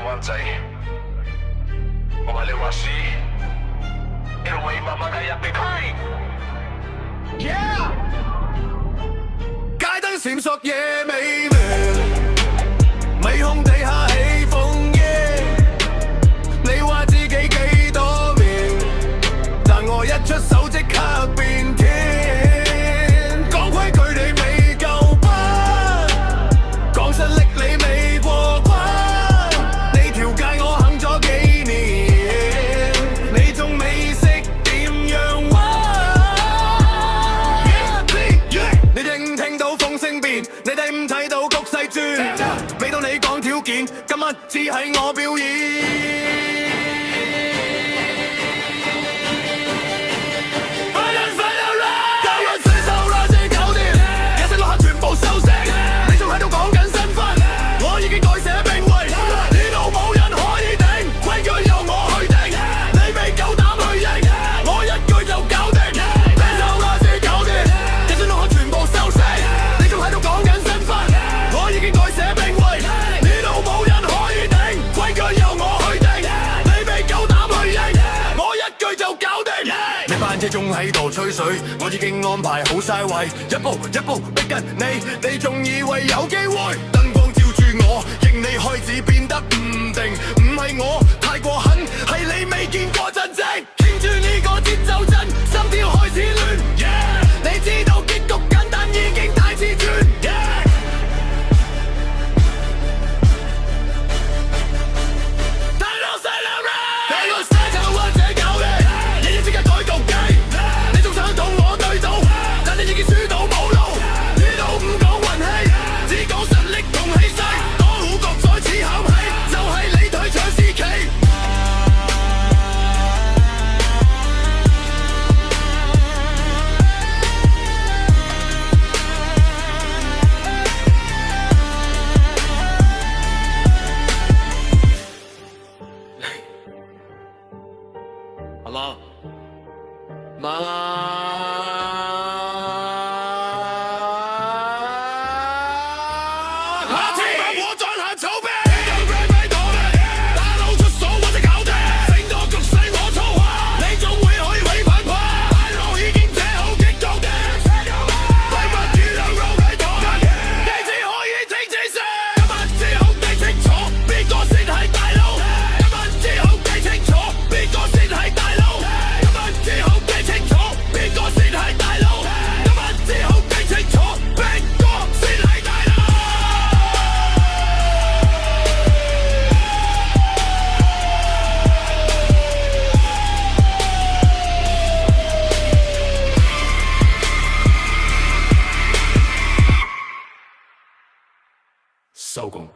灣仔，我係你話事，一路為慢慢介入地區。Yeah， 街燈閃爍夜未明，迷控地下起風夜。你話自己幾多面，但我一出手即刻變天。講規矩你未夠班，講實力你未過關。呢條街我行咗幾年，你仲未識點樣玩。你聽唔聽到風聲變？你睇唔睇到局勢轉？未到你講條件，今晚只係我表演。你仲喺度吹水，我已經安排好晒位，一步一步逼近你，你仲以為有機會？燈光照住我，認你開始變得唔定，唔係我太過狠，係你未見過真正。傾住呢個節奏真，心跳開始亂。Yeah， 你知道結局簡單，已經太遲轉。Yeah， 太老細啦 ，rap， 俾個 style 就或者搞嘅，你要即刻改局計。同我對賭，但你已經輸到冇路。呢度唔講運氣，只講實力同氣勢。當虎角再次考起，就係你退場時期。阿媽，媽。收工。